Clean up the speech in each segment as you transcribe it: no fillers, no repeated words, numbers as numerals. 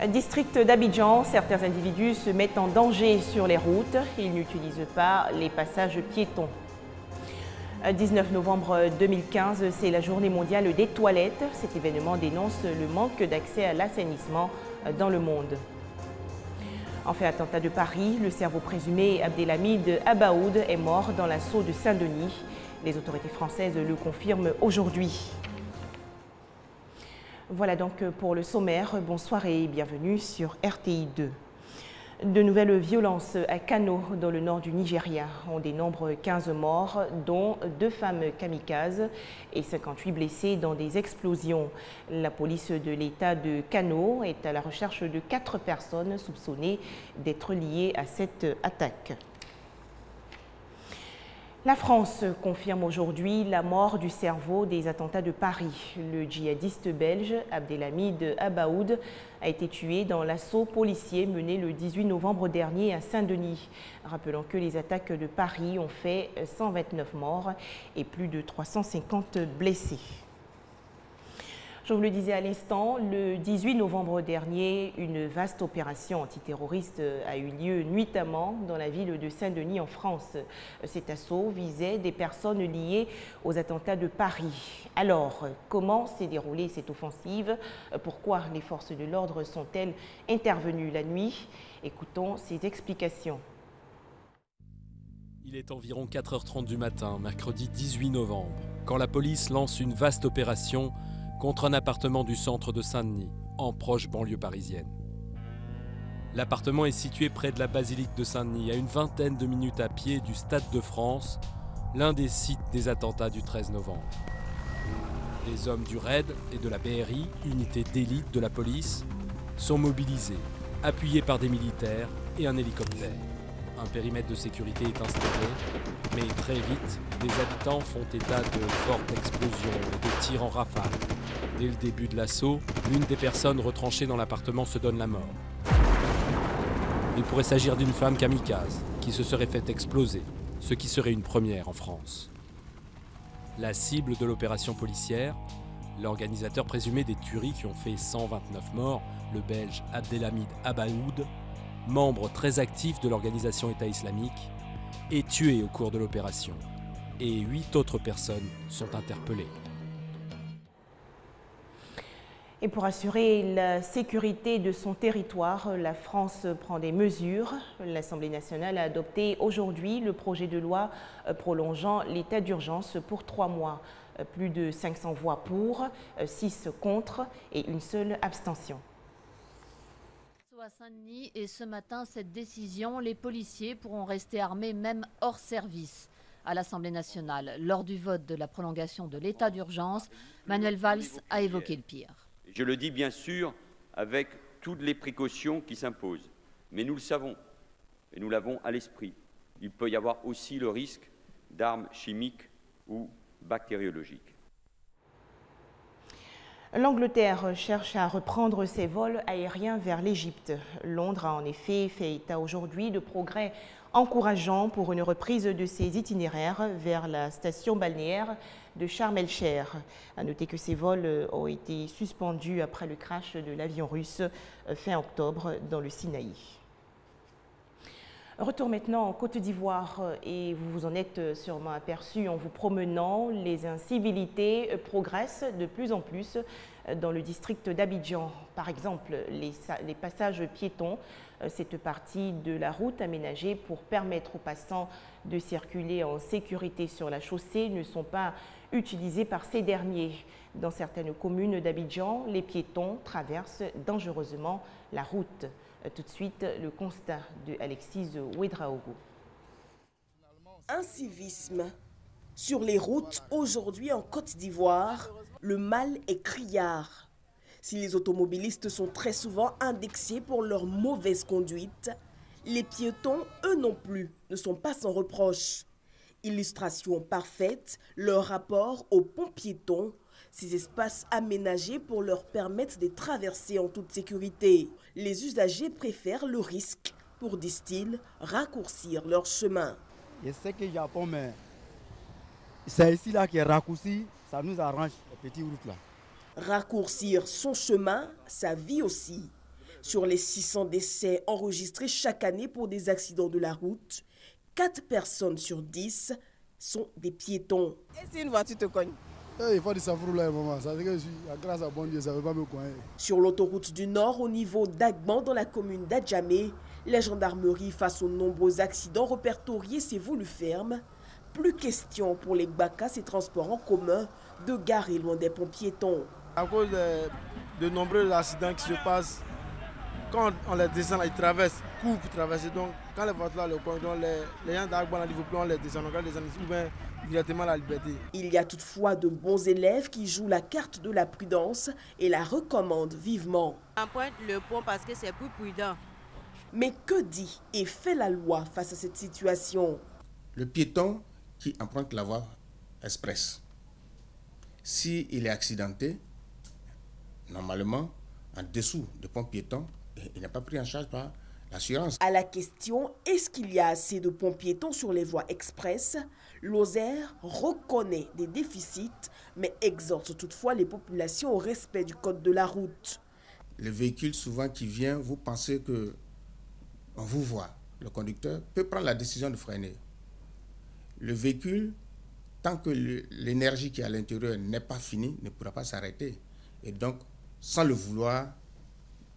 District d'Abidjan, certains individus se mettent en danger sur les routes. Ils n'utilisent pas les passages piétons. 19 novembre 2015, c'est la journée mondiale des toilettes. Cet événement dénonce le manque d'accès à l'assainissement dans le monde. En fait attentat de Paris, le cerveau présumé Abdelhamid Abaoud est mort dans l'assaut de Saint-Denis. Les autorités françaises le confirment aujourd'hui. Voilà donc pour le sommaire. Bonsoir et bienvenue sur RTI 2. De nouvelles violences à Kano, dans le nord du Nigeria. On dénombre 15 morts, dont 2 femmes kamikazes et 58 blessés dans des explosions. La police de l'État de Kano est à la recherche de 4 personnes soupçonnées d'être liées à cette attaque. La France confirme aujourd'hui la mort du cerveau des attentats de Paris. Le djihadiste belge Abdelhamid Abaoud a été tué dans l'assaut policier mené le 18 novembre dernier à Saint-Denis. Rappelons que les attaques de Paris ont fait 129 morts et plus de 350 blessés. Je vous le disais à l'instant, le 18 novembre dernier, une vaste opération antiterroriste a eu lieu nuitamment dans la ville de Saint-Denis en France. Cet assaut visait des personnes liées aux attentats de Paris. Alors, comment s'est déroulée cette offensive? Pourquoi les forces de l'ordre sont-elles intervenues la nuit? Écoutons ces explications. Il est environ 4h30 du matin, mercredi 18 novembre, quand la police lance une vaste opération contre un appartement du centre de Saint-Denis, en proche banlieue parisienne. L'appartement est situé près de la basilique de Saint-Denis, à une vingtaine de minutes à pied du Stade de France, l'un des sites des attentats du 13 novembre. Les hommes du RAID et de la BRI, unité d'élite de la police, sont mobilisés, appuyés par des militaires et un hélicoptère. Un périmètre de sécurité est installé, mais très vite, les habitants font état de fortes explosions et de tirs en rafale. Dès le début de l'assaut, l'une des personnes retranchées dans l'appartement se donne la mort. Il pourrait s'agir d'une femme kamikaze qui se serait fait exploser, ce qui serait une première en France. La cible de l'opération policière, l'organisateur présumé des tueries qui ont fait 129 morts, le Belge Abdelhamid Abaoud, membre très actif de l'organisation État islamique, est tué au cours de l'opération et 8 autres personnes sont interpellées. Et pour assurer la sécurité de son territoire, la France prend des mesures. L'Assemblée nationale a adopté aujourd'hui le projet de loi prolongeant l'état d'urgence pour 3 mois. Plus de 500 voix pour, 6 contre et une seule abstention. À Saint-Denis et ce matin, cette décision, les policiers pourront rester armés même hors service. À l'Assemblée nationale, lors du vote de la prolongation de l'état d'urgence, Manuel Valls a évoqué le pire. Je le dis bien sûr avec toutes les précautions qui s'imposent, mais nous le savons et nous l'avons à l'esprit. Il peut y avoir aussi le risque d'armes chimiques ou bactériologiques. L'Angleterre cherche à reprendre ses vols aériens vers l'Égypte. Londres a en effet fait état aujourd'hui de progrès encourageants pour une reprise de ses itinéraires vers la station balnéaire de Sharm el-Sheikh. À noter que ces vols ont été suspendus après le crash de l'avion russe fin octobre dans le Sinaï. Retour maintenant en Côte d'Ivoire et vous vous en êtes sûrement aperçu en vous promenant. Les incivilités progressent de plus en plus dans le district d'Abidjan. Par exemple, les passages piétons, cette partie de la route aménagée pour permettre aux passants de circuler en sécurité sur la chaussée, ne sont pas utilisés par ces derniers. Dans certaines communes d'Abidjan, les piétons traversent dangereusement la route. Tout de suite, le constat de Alexis Ouedraogo. Incivisme. Sur les routes, aujourd'hui en Côte d'Ivoire, le mal est criard. Si les automobilistes sont très souvent indexés pour leur mauvaise conduite, les piétons, eux non plus, ne sont pas sans reproche. Illustration parfaite, leur rapport au pont piéton, ces espaces aménagés pour leur permettre de traverser en toute sécurité. Les usagers préfèrent le risque pour, disent-ils, raccourcir leur chemin. Je sais que Japon, mais c'est ici là qui est raccourci, ça nous arrange les petites routes là. Raccourcir son chemin, sa vie aussi. Sur les 600 décès enregistrés chaque année pour des accidents de la route, 4 personnes sur 10 sont des piétons. Et si une voiture te cogne? Il faut du safrou là, maman. Ça veut dire que grâce à bon Dieu, ça ne veut pas me coincer. Sur l'autoroute du Nord, au niveau d'Agban, dans la commune d'Adjamé, la gendarmerie, face aux nombreux accidents répertoriés, s'est voulu ferme. Plus question pour les Gbaka, ces transports en commun, de garer loin des ponts piétons. À cause de nombreux accidents qui se passent, quand on les descend, ils traversent, courent pour traverser. Donc, quand les voitures le cognent, les gens d'Agban, on les descend, on les descend ici, ou bien directement la liberté. Il y a toutefois de bons élèves qui jouent la carte de la prudence et la recommandent vivement. On pointe le pont parce que c'est plus prudent. Mais que dit et fait la loi face à cette situation? Le piéton qui emprunte la voie express, s'il est accidenté, normalement, en dessous du pont piéton, il n'est pas pris en charge par l'assurance. À la question, est-ce qu'il y a assez de ponts piétons sur les voies express, Lozère reconnaît des déficits, mais exhorte toutefois les populations au respect du code de la route. Le véhicule souvent qui vient, vous pensez que on vous voit. Le conducteur peut prendre la décision de freiner. Le véhicule, tant que l'énergie qui est à l'intérieur n'est pas finie, ne pourra pas s'arrêter. Et donc, sans le vouloir,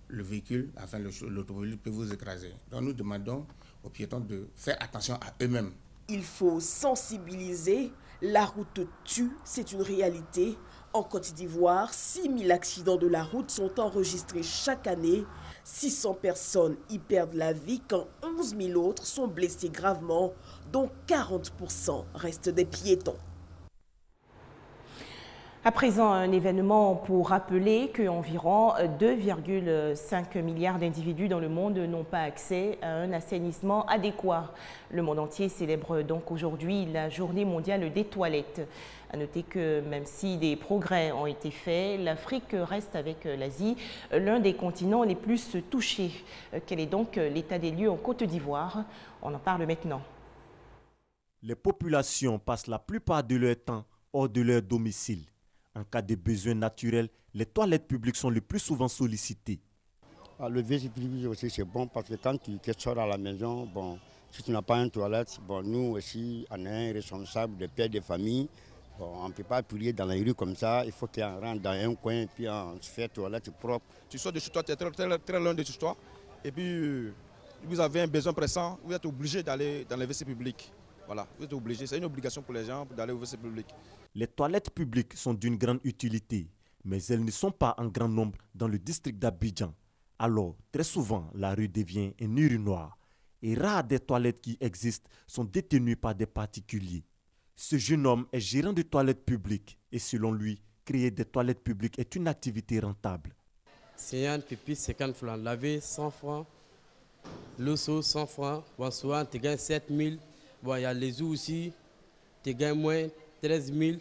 le véhicule, enfin l'automobile peut vous écraser. Donc nous demandons aux piétons de faire attention à eux-mêmes. Il faut sensibiliser. La route tue, c'est une réalité. En Côte d'Ivoire, 6000 accidents de la route sont enregistrés chaque année. 600 personnes y perdent la vie quand 11 000 autres sont blessés gravement, dont 40% restent des piétons. À présent, un événement pour rappeler qu'environ 2,5 milliards d'individus dans le monde n'ont pas accès à un assainissement adéquat. Le monde entier célèbre donc aujourd'hui la journée mondiale des toilettes. À noter que même si des progrès ont été faits, l'Afrique reste avec l'Asie l'un des continents les plus touchés. Quel est donc l'état des lieux en Côte d'Ivoire? On en parle maintenant. Les populations passent la plupart de leur temps hors de leur domicile. En cas de besoins naturels, les toilettes publiques sont le plus souvent sollicitées. Le WC public aussi c'est bon parce que quand tu sors à la maison, bon, si tu n'as pas une toilette, bon, nous aussi on est un responsable des pères de famille. Bon, on ne peut pas prier dans les rues comme ça, il faut qu'on rentre dans un coin et puis on se fait toilette propre. Tu sors de chez toi, tu es très loin de chez toi et puis vous avez un besoin pressant, vous êtes obligé d'aller dans les WC publics. Voilà, vous êtes obligé, c'est une obligation pour les gens d'aller au WC public. Les toilettes publiques sont d'une grande utilité, mais elles ne sont pas en grand nombre dans le district d'Abidjan. Alors, très souvent, la rue devient un urinoir. Et rares des toilettes qui existent sont détenues par des particuliers. Ce jeune homme est gérant de toilettes publiques et selon lui, créer des toilettes publiques est une activité rentable. C'est un pipi 50 francs, laver 100 francs, l'eau 100 francs, bon, souvent tu gagnes 7 000. Bon, il y a les eaux aussi, tu gagnes moins 13 000,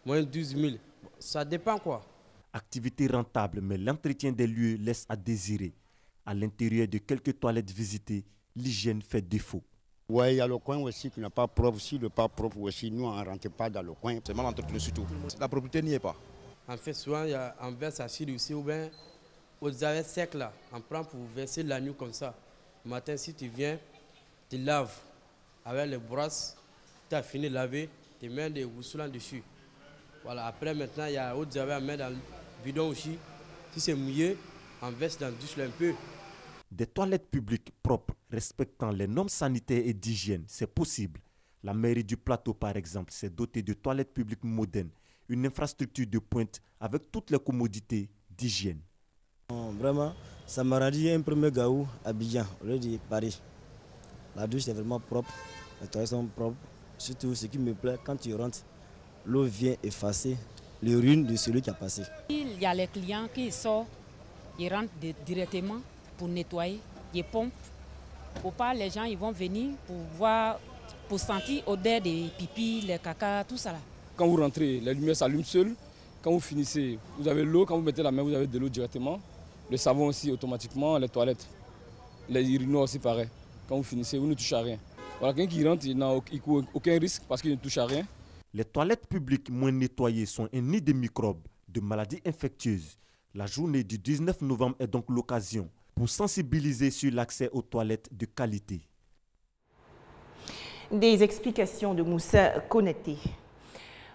moins 12 000. Bon, ça dépend quoi. Activité rentable, mais l'entretien des lieux laisse à désirer. À l'intérieur de quelques toilettes visitées, l'hygiène fait défaut. Oui, il y a le coin aussi qui n'est pas propre. Si le pas propre aussi, nous on ne rentre pas dans le coin. C'est mal entretenu surtout. La propriété n'y est pas. En fait, souvent, on verse acide aussi, ou bien aux arrêts secs là, on prend pour verser la nuit comme ça. Le matin, si tu viens, tu laves avec les brosses, tu as fini de laver, tu mets des gousselins dessus. Voilà, après maintenant, il y a autres arrêts à mettre dans le bidon aussi. Si c'est mouillé, on verse dans le douche un peu. Des toilettes publiques propres, respectant les normes sanitaires et d'hygiène, c'est possible. La mairie du Plateau, par exemple, s'est dotée de toilettes publiques modernes, une infrastructure de pointe avec toutes les commodités d'hygiène. Vraiment, ça m'a rendu un premier gaou à Abidjan, au lieu de Paris. La douche est vraiment propre, les toilettes sont propres. Surtout, ce qui me plaît, quand tu rentres, l'eau vient effacer l'urine de celui qui a passé. Il y a les clients qui sortent, ils rentrent directement pour nettoyer, ils pompent. Pour pas, les gens ils vont venir pour voir, pour sentir l'odeur des pipis, les caca, tout ça là. Quand vous rentrez, les lumières s'allument seules. Quand vous finissez, vous avez l'eau. Quand vous mettez la main, vous avez de l'eau directement. Le savon aussi automatiquement, les toilettes. Les urinoirs aussi pareil. Quand vous finissez, vous ne touchez à rien. Voilà, quelqu'un qui rentre, il n'a aucun risque parce qu'il ne touche à rien. Les toilettes publiques moins nettoyées sont un nid de microbes, de maladies infectieuses. La journée du 19 novembre est donc l'occasion pour sensibiliser sur l'accès aux toilettes de qualité. Des explications de Moussa Konaté.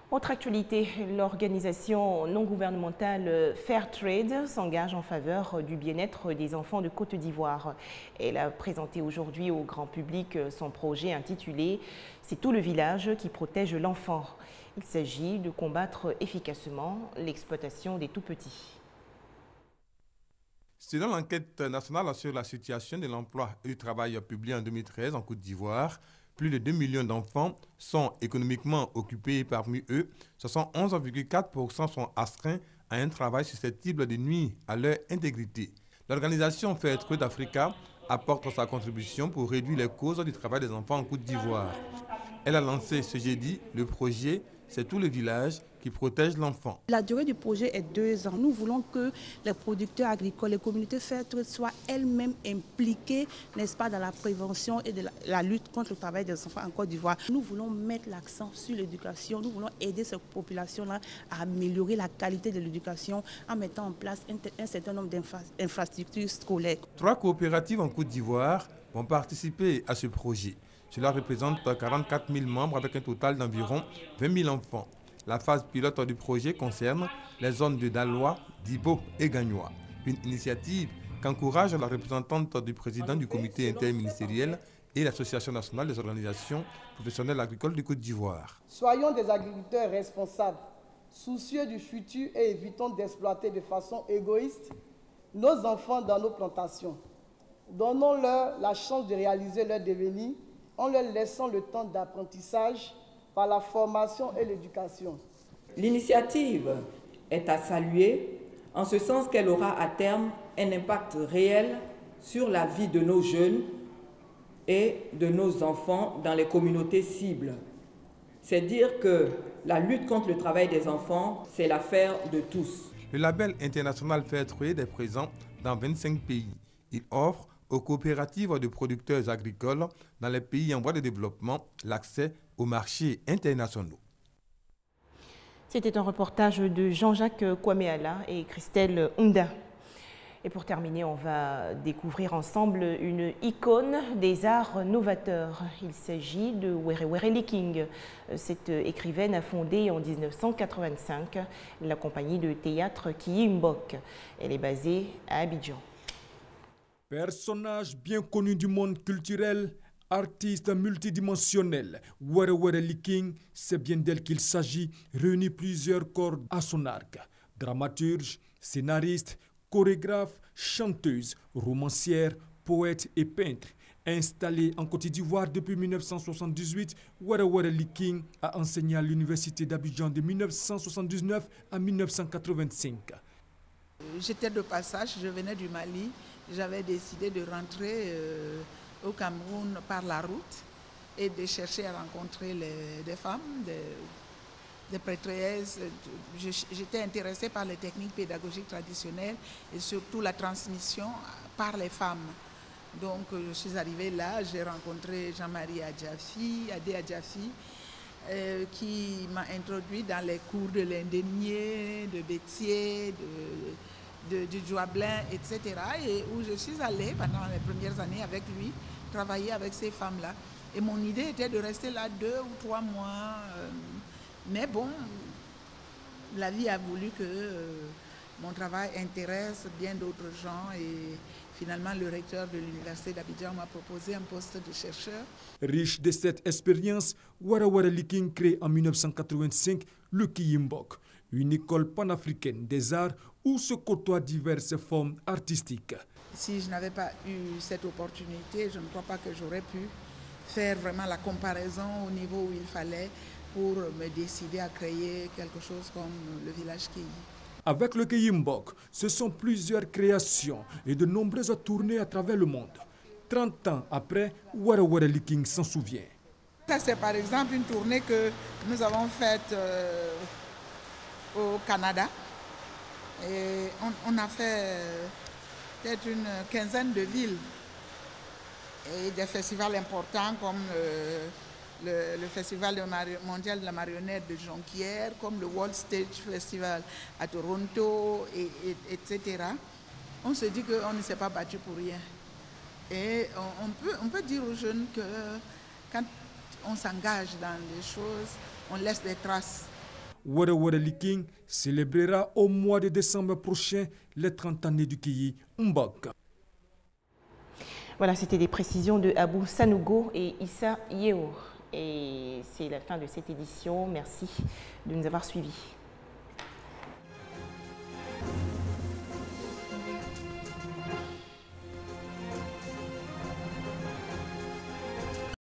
Autre actualité, l'organisation non gouvernementale Fairtrade s'engage en faveur du bien-être des enfants de Côte d'Ivoire. Elle a présenté aujourd'hui au grand public son projet intitulé « C'est tout le village qui protège l'enfant ». Il s'agit de combattre efficacement l'exploitation des tout-petits. Selon l'enquête nationale sur la situation de l'emploi et du travail publiée en 2013 en Côte d'Ivoire, plus de 2 millions d'enfants sont économiquement occupés et parmi eux, 71,4% sont astreints à un travail susceptible de nuire à leur intégrité. L'organisation Fairtrade Africa apporte sa contribution pour réduire les causes du travail des enfants en Côte d'Ivoire. Elle a lancé ce jeudi le projet « C'est tout le village qui protège l'enfant ». La durée du projet est 2 ans. Nous voulons que les producteurs agricoles, les communautés Fairtrade soient elles-mêmes impliquées, n'est-ce pas, dans la prévention et de la lutte contre le travail des enfants en Côte d'Ivoire. Nous voulons mettre l'accent sur l'éducation. Nous voulons aider cette population-là à améliorer la qualité de l'éducation en mettant en place un certain nombre d'infrastructures scolaires. 3 coopératives en Côte d'Ivoire vont participer à ce projet. Cela représente 44 000 membres avec un total d'environ 20 000 enfants. La phase pilote du projet concerne les zones de Daloa, Dibo et Gagnoa. Une initiative qu'encourage la représentante du président du comité interministériel et l'Association nationale des organisations professionnelles agricoles de Côte d'Ivoire. Soyons des agriculteurs responsables, soucieux du futur et évitons d'exploiter de façon égoïste nos enfants dans nos plantations. Donnons-leur la chance de réaliser leur devenir en leur laissant le temps d'apprentissage par la formation et l'éducation. L'initiative est à saluer en ce sens qu'elle aura à terme un impact réel sur la vie de nos jeunes et de nos enfants dans les communautés cibles. C'est dire que la lutte contre le travail des enfants, c'est l'affaire de tous. Le label international Fairtrade est présent dans 25 pays. Il offre aux coopératives de producteurs agricoles dans les pays en voie de développement l'accès aux marchés internationaux. C'était un reportage de Jean-Jacques Kwameala et Christelle Hunda. Et pour terminer, on va découvrir ensemble une icône des arts novateurs. Il s'agit de Were Liking. Cette écrivaine a fondé en 1985 la compagnie de théâtre Kiyimbok. Elle est basée à Abidjan. Personnage bien connu du monde culturel, artiste multidimensionnel, Were Liking, c'est bien d'elle qu'il s'agit, réunit plusieurs cordes à son arc. Dramaturge, scénariste, chorégraphe, chanteuse, romancière, poète et peintre. Installée en Côte d'Ivoire depuis 1978, Were Liking a enseigné à l'université d'Abidjan de 1979 à 1985. J'étais de passage, je venais du Mali. J'avais décidé de rentrer au Cameroun par la route et de chercher à rencontrer des femmes, des prêtresses. J'étais intéressée par les techniques pédagogiques traditionnelles et surtout la transmission par les femmes. Donc je suis arrivée là, j'ai rencontré Jean-Marie Adé Adjafi, qui m'a introduit dans les cours de l'Indénier, de Bétier, du Joablin, etc. Et où je suis allée pendant les premières années avec lui, travailler avec ces femmes-là. Et mon idée était de rester là 2 ou 3 mois. Mais bon, la vie a voulu que mon travail intéresse bien d'autres gens. Et finalement, le recteur de l'université d'Abidjan m'a proposé un poste de chercheur. Riche de cette expérience, Were Liking crée en 1985 le Kiyimbok, une école panafricaine des arts où se côtoient diverses formes artistiques. Si je n'avais pas eu cette opportunité, je ne crois pas que j'aurais pu faire vraiment la comparaison au niveau où il fallait pour me décider à créer quelque chose comme le village Kiyi. Avec le Kiyimbok, ce sont plusieurs créations et de nombreuses tournées à travers le monde. 30 ans après, Were Liking s'en souvient. Ça, c'est par exemple une tournée que nous avons faite au Canada. Et on a fait peut-être une quinzaine de villes et des festivals importants comme le Festival mondial de la marionnette de Jonquière, comme le World Stage Festival à Toronto, etc. on se dit qu'on ne s'est pas battu pour rien. Et on peut dire aux jeunes que quand on s'engage dans les choses, on laisse des traces. Wara Wara Liking célébrera au mois de décembre prochain les 30 années du Kiyi Mbak. Voilà, c'était des précisions de Abou Sanougo et Issa Yehour. Et c'est la fin de cette édition. Merci de nous avoir suivis.